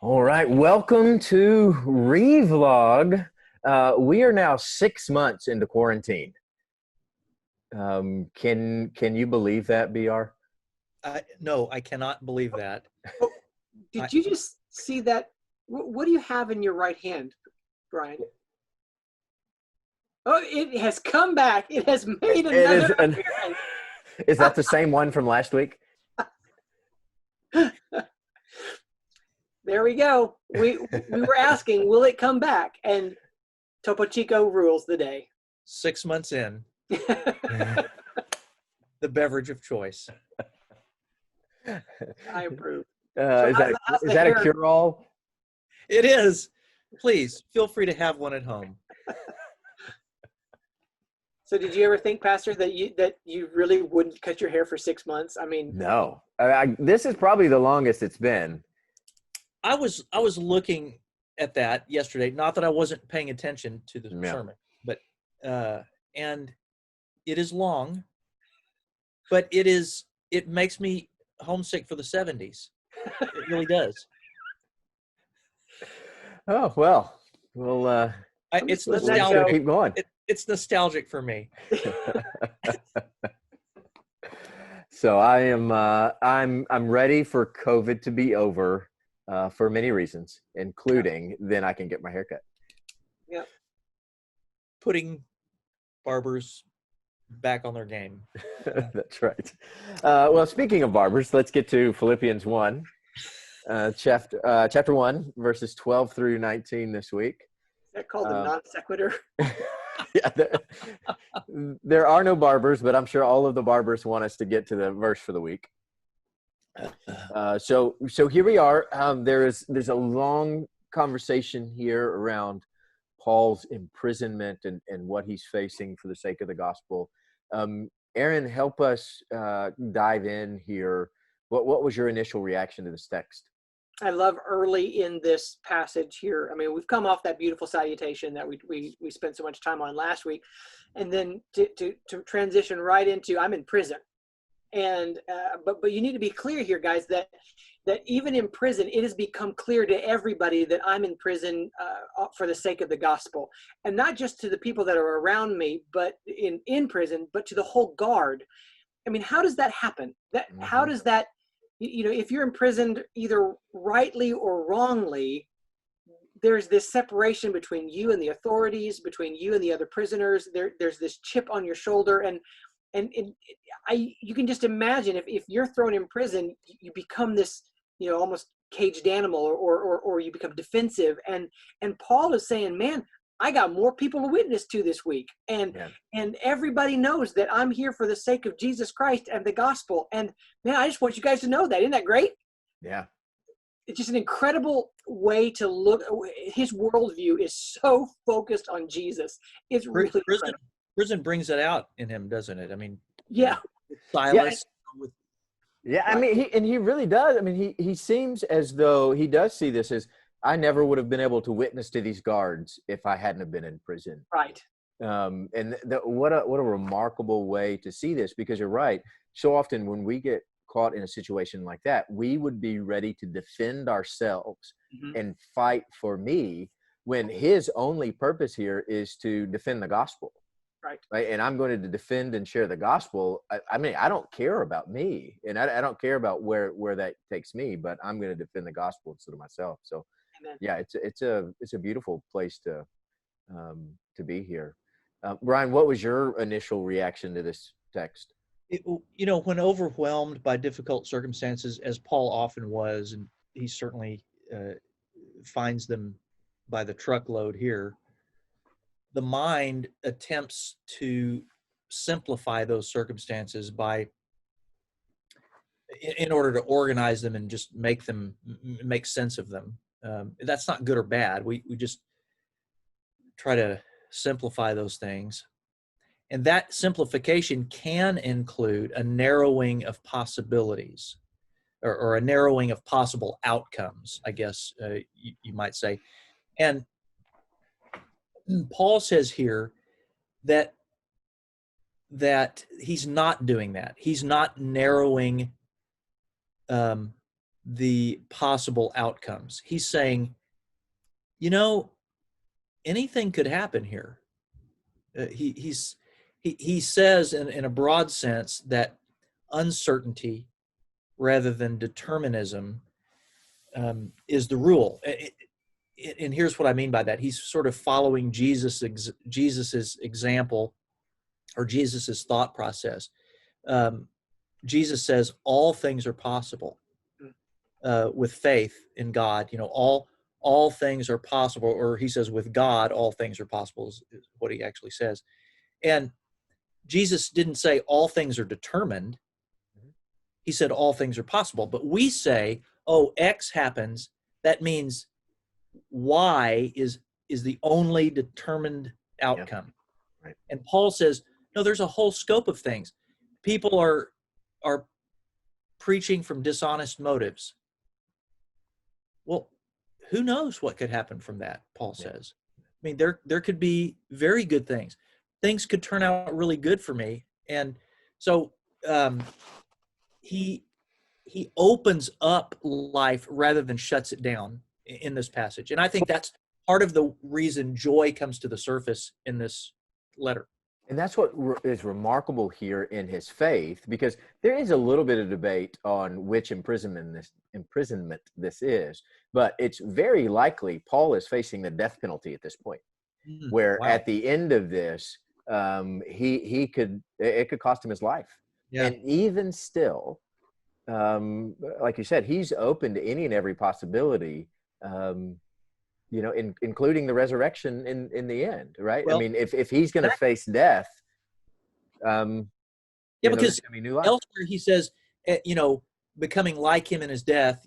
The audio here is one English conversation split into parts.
All right, welcome to Revlog. We are now 6 months into quarantine. Can you believe that, BR? No, I cannot believe that. Oh, I, did you just see that? What do you have in your right hand, Brian? Oh, it has come back. It has made It is. another appearance. Is that the same one from last week? There we go. We were asking, will it come back? And Topo Chico rules the day. 6 months in, the beverage of choice. I approve. Is that how's is the that a hair? cure-all? It is. Please feel free to have one at home. So did you ever think, Pastor, that you really wouldn't cut your hair for 6 months? I mean, No. This is probably the longest it's been. I was looking at that yesterday. Not that I wasn't paying attention to the sermon, but and it is long, but it makes me homesick for the 70s. It really does. Oh well. It's letting that nostalgic. go. Keep going. It's nostalgic for me. So I'm ready for COVID to be over for many reasons, including then I can get my haircut. Yep. Putting barbers back on their game. That's right. Well, speaking of barbers, let's get to Philippians 1, chapter 1, verses 12 through 19 this week. Is that called a non sequitur? Yeah, there are no barbers, but I'm sure all of the barbers want us to get to the verse for the week. So here we are. There's a long conversation here around Paul's imprisonment and what he's facing for the sake of the gospel. Aaron, help us dive in here. What was your initial reaction to this text? I love early in this passage here. I mean, we've come off that beautiful salutation that we spent so much time on last week, and then to transition right into I'm in prison, and but you need to be clear here, guys, that even in prison, it has become clear to everybody that I'm in prison for the sake of the gospel, and not just to the people that are around me, but in prison, but to the whole guard. I mean, how does that happen? How does that? If you're imprisoned either rightly or wrongly, there's this separation between you and the authorities, between you and the other prisoners. There's this chip on your shoulder, and you can just imagine if you're thrown in prison, you become this, almost caged animal, or you become defensive. And Paul is saying, man, I got more people to witness to this week. And everybody knows that I'm here for the sake of Jesus Christ and the gospel. And man, I just want you guys to know that. Isn't that great? Yeah. It's just an incredible way to look. His worldview is so focused on Jesus. It's really incredible. Prison brings it out in him, doesn't it? I mean, yeah. Silas. Yeah, I mean, he really does. I mean, he seems as though he does see this as, I never would have been able to witness to these guards if I hadn't have been in prison. Right. And what a remarkable way to see this, because you're right. So often when we get caught in a situation like that, we would be ready to defend ourselves and fight for me, when his only purpose here is to defend the gospel. Right. And I'm going to defend and share the gospel. I mean, I don't care about me, and I don't care about where that takes me, but I'm going to defend the gospel instead of myself. So Amen. Yeah, it's a beautiful place to be here. Bryan, what was your initial reaction to this text? When overwhelmed by difficult circumstances, as Paul often was, and he certainly finds them by the truckload here, the mind attempts to simplify those circumstances in order to organize them and just make sense of them. That's not good or bad. We just try to simplify those things. And that simplification can include a narrowing of possibilities, or a narrowing of possible outcomes, I guess you might say. And Paul says here that he's not doing that. He's not narrowing the possible outcomes. He's saying, anything could happen here. He says in a broad sense that uncertainty rather than determinism is the rule. And here's what I mean by that. He's sort of following Jesus's example or Jesus's thought process. Jesus says all things are possible with faith in God. All things are possible, or he says with God all things are possible is what he actually says. And Jesus didn't say all things are determined. He said all things are possible. But we say, oh, X happens. That means Y is the only determined outcome. Yeah. Right. And Paul says, no, there's a whole scope of things. People are preaching from dishonest motives. Well, who knows what could happen from that, Paul says. I mean, there could be very good things. Things could turn out really good for me. And so he opens up life rather than shuts it down in this passage. And I think that's part of the reason joy comes to the surface in this letter. And that's what is remarkable here in his faith, because there is a little bit of debate on which imprisonment this is, but it's very likely Paul is facing the death penalty at this point, where wow. At the end of this, it could cost him his life. Yeah. And even still, like you said, he's open to any and every possibility, including the resurrection in the end, right? Well, I mean, if he's going to face death, because elsewhere he says, becoming like him in his death,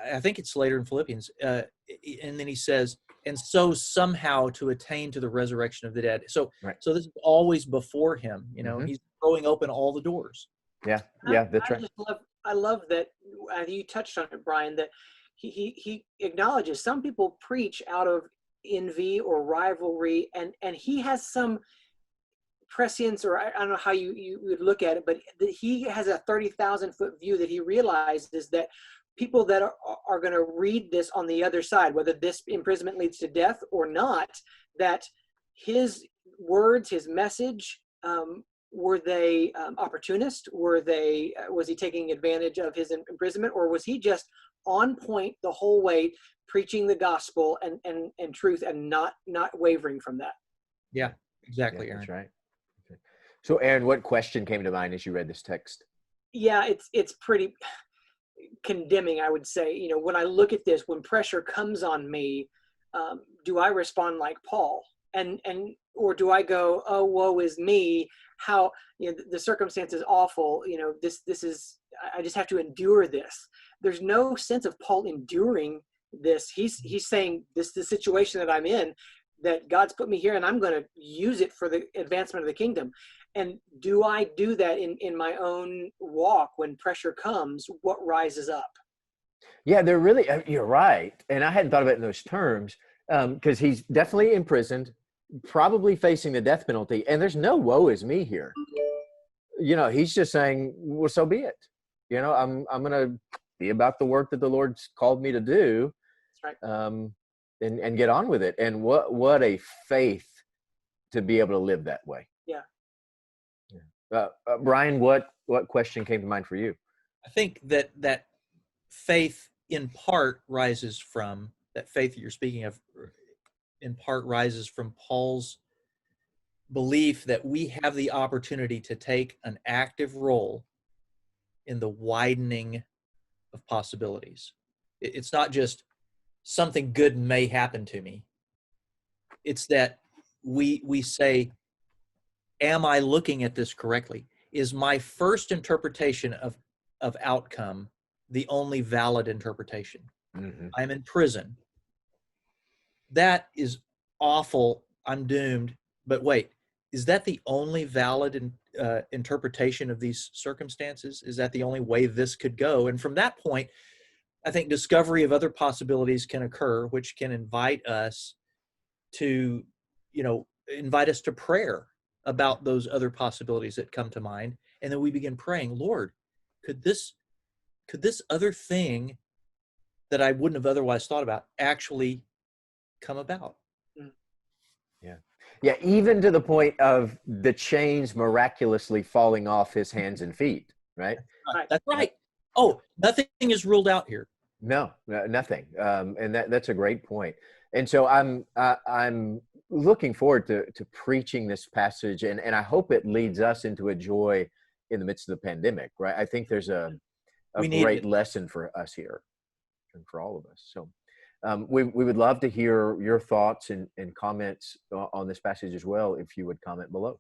I think it's later in Philippians, and then he says, and so somehow to attain to the resurrection of the dead. So this is always before him, he's throwing open all the doors. Yeah, that's right. I love that you touched on it, Bryan, that he acknowledges some people preach out of envy or rivalry, and he has some prescience, or I don't know how you would look at it, but he has a 30,000-foot view that he realizes that people that are going to read this on the other side, whether this imprisonment leads to death or not, that his words, his message, were they opportunist? Was he taking advantage of his imprisonment, or was he just on point the whole way, preaching the gospel and truth, and not wavering from that? Yeah, exactly, Aaron. That's right. Okay. So, Aaron, what question came to mind as you read this text? Yeah, it's pretty condemning, I would say. When I look at this, when pressure comes on me, do I respond like Paul, or do I go, oh, woe is me? How the circumstance is awful. This is, I just have to endure this. There's no sense of Paul enduring this. He's saying this is the situation that I'm in, that God's put me here, and I'm going to use it for the advancement of the kingdom. And do I do that in my own walk when pressure comes? What rises up? Yeah, they're really, you're right. And I hadn't thought about it in those terms, because he's definitely imprisoned, probably facing the death penalty. And there's no woe is me here. He's just saying, well, so be it. I'm going to be about the work that the Lord's called me to do. That's right. And get on with it. And what a faith to be able to live that way. Yeah. Bryan, what question came to mind for you? I think that faith in part rises from, that faith that you're speaking of in part rises from Paul's belief that we have the opportunity to take an active role in the widening of possibilities. It's not just something good may happen to me. It's that we say, am I looking at this correctly? Is my first interpretation of outcome the only valid interpretation? Mm-hmm. I'm in prison. That is awful. I'm doomed. But wait, is that the only valid interpretation of these circumstances? Is that the only way this could go? And from that point, I think discovery of other possibilities can occur, which can invite us to prayer about those other possibilities that come to mind. And then we begin praying, Lord, could this could this other thing that I wouldn't have otherwise thought about actually come about? Yeah, even to the point of the chains miraculously falling off his hands and feet, right? That's right. Oh, nothing is ruled out here. No, nothing. And that's a great point. And so I'm looking forward to preaching this passage, and I hope it leads us into a joy in the midst of the pandemic, right? I think there's a great lesson for us here and for all of us. So we would love to hear your thoughts and comments on this passage as well, if you would comment below.